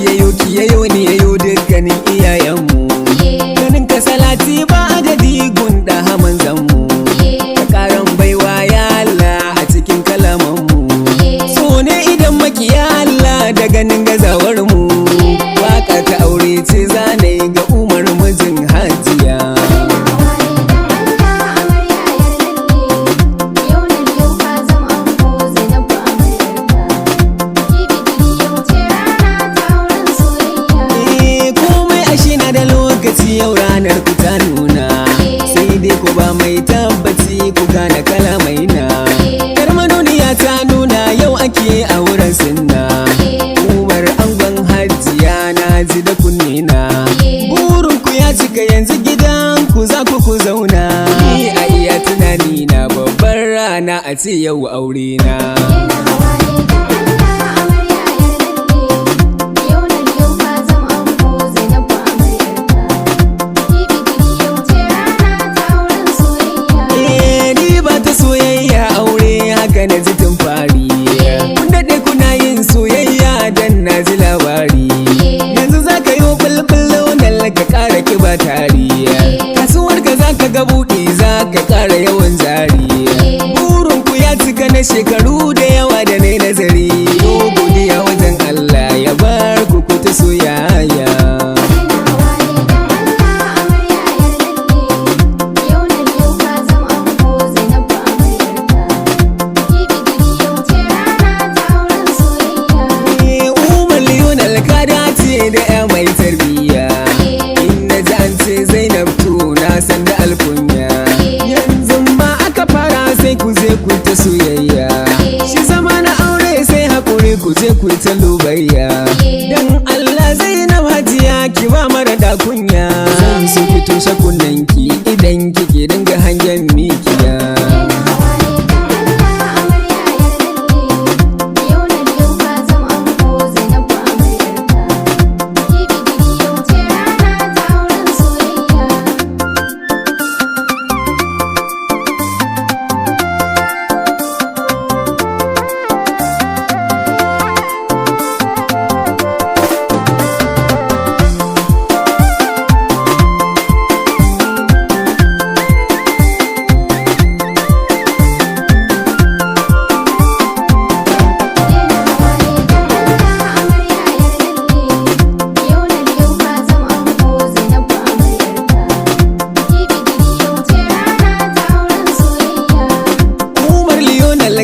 yayo ne yayo dukkanin iyayenmu. Ganin ka salati ba adadi gunda haman zanmu. Ka karan baiwa ya Allah a cikin kalamanmu. So ne idan makiya Allah da ganin gazawar mu. Waka ta aure ce zane ga Umar mijin Hajiya. Yau ranar ku ta nuna, sai dai ku ba mai tabbaci ku gane kalamaina. Yar manoniya ta nuna yau ake a wurin sinna. Umar angon Hajiya na ji da kunnena. Burin ku ya cika yanzu gidan ku za ku zauna. Ni a iya tunani na babbar rana a ce yau aure na. Na ji tun fari kun daɗe kuna yin soyayya dan na ji labari. Yanzu za ka yi bulbul launar ka ƙara kiba tari. Kasuwar ka za ka ga buɗe za ka ƙara yawan jari. Burin ku ya cika na shekaru da yawa da na nazari. Yau godiya wajen Allah ya bar ku ta soyayya. Da ya mai tarbiyya in na ji an ce Zainabu na san da alkunya. Yanzu ma aka fara sai ku je ku ta soyayya. Shi zama na aure sai haƙuri ku je ku ta lubayya. Dan Allah Zainabu Hajiya ki ba mara da kunya. Zan so ki toshe kunnanki idan kike dinga hangen mikiya.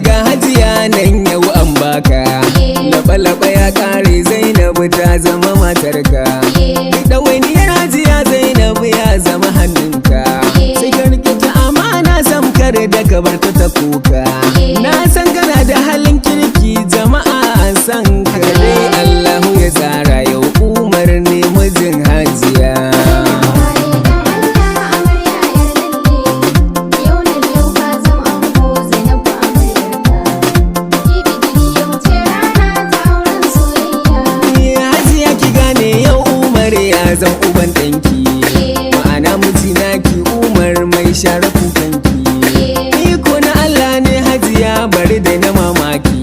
Ga Hajiya nan yau an baka. Laɓa-laɓa ya ƙare Zainabu ta zama matarka. Ɗawainiyar Hajiya Zainabu ya zama hannunka. Sai ka riƙe ta amana samkar da ka bar ta kuka. Na san kana da halin kirki jama'a san ka dai Allahu ya tsara yau Umar ne mijin Hajiya. Zan uban ɗanki ma'ana mijina ki Umar mai share kukanki. Iko na Allah ne Hajiya bari da na mamaki.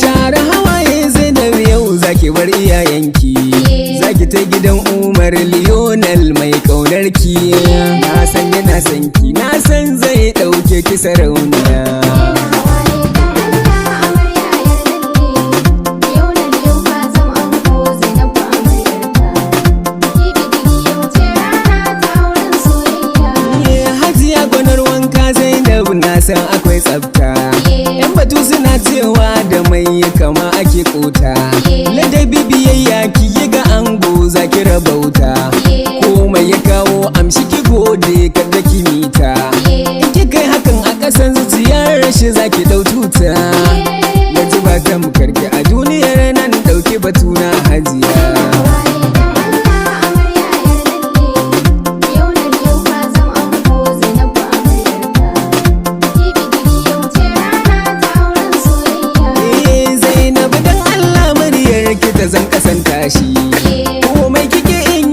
Share hawaye Zainabu yau zaki bar iyayenki. Zaki ta gidan Umar Leonal mai ƙaunarki. Na san yana son ki, na san zai ɗauke ki sarauniya. Na san akwai tsafta. Yan batu suna cewa da mai kama ake kota. Ladabi biyayya ki yi ga ango za ki rabauta. Komai ya kawo amshi ki gode kada ki mita. In ki kai hakan a ƙasan zuciyar rashi za ki ɗau tuta. Na ji ba tamkarki a duniyar nan ɗauki batuna Hajiya. Zan kasanta shi komai kike in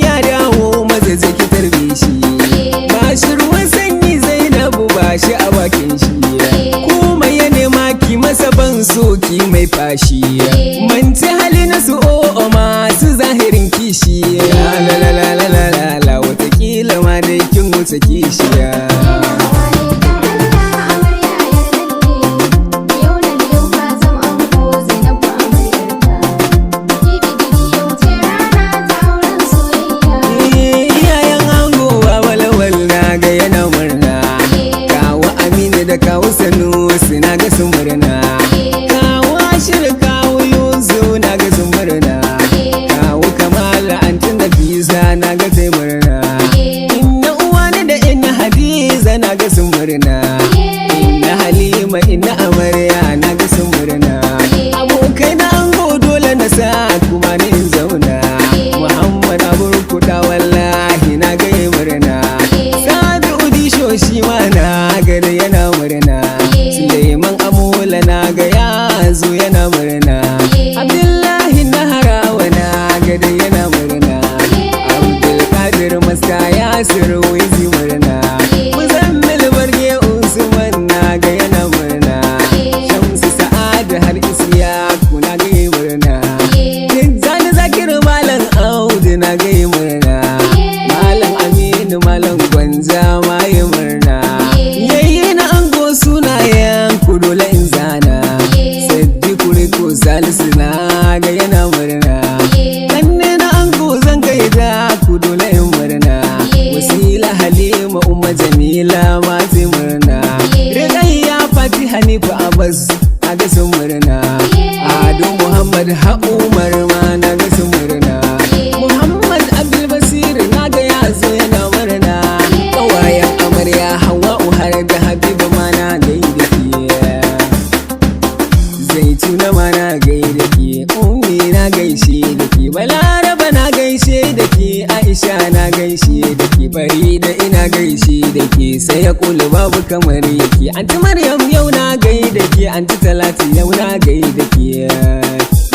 Balaraba na gaishe da ke, Aisha na gaishe da ke, Farida ina gaishe da ke, sai ya kula babu kamar yake. Anti Maryam yau na gaida ke, Anti Talatu yau na gaida ke,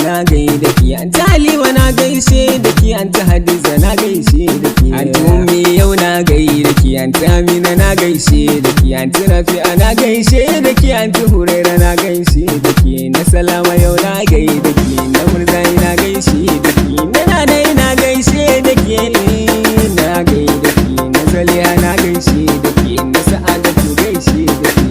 na gaida ke. Anti Halima na gaishe da ke, Anti Hadiza na gaishe da ke, Anti Ummi yau na gaida ke, Anti Amina na gaishe da ke, Anti Rafi'a na gaishe da ke, Anti Huraira na gaishe da ke, na Salama yau na gaida ke, na Murzai na gaishe da ke, na Nanai na gaishe da ke, na gaida ke, na Zaliya na gaishe da ke, na Sa'adatu gaishe da ke,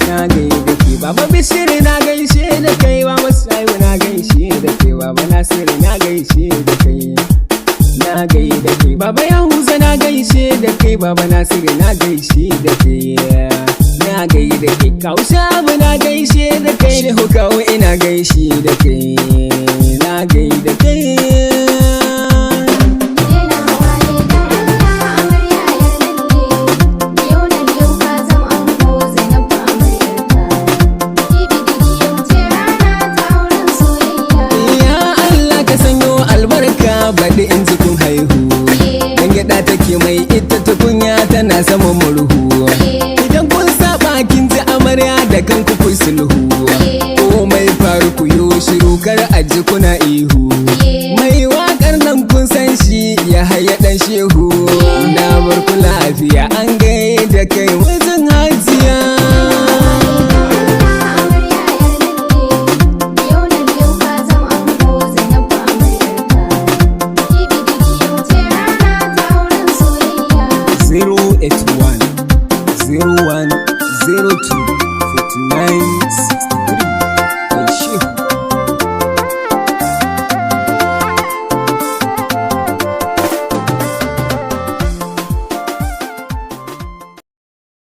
na gaida ke. Baba Bishiri na gaishe da kai, Baba Saiwu na gaishe da kai, Baba Nasiru na gaishe da kai, na gaida kai. Baba Yahuza na gaishe da kai, Baba Nasiru na gaishe da kai, na gaida kai. Kawu Shabu na gaishe da kai, Shehu Kawu ina gaishe da kai, na gaida kai. Baɗi in ji kun haihu, dan gyaɗa take mai ita tukunya tana sama murhu. Idan kun saba kin ji amarya da kanku ku sulhu, ko mai faru ku yo shiru kar a ji kuna ihu. Mai waƙar nan kun san shi ya haya ɗan shehu, na bar ku lafiya an gaida kai wajen hajiya. H1 01 02 49 60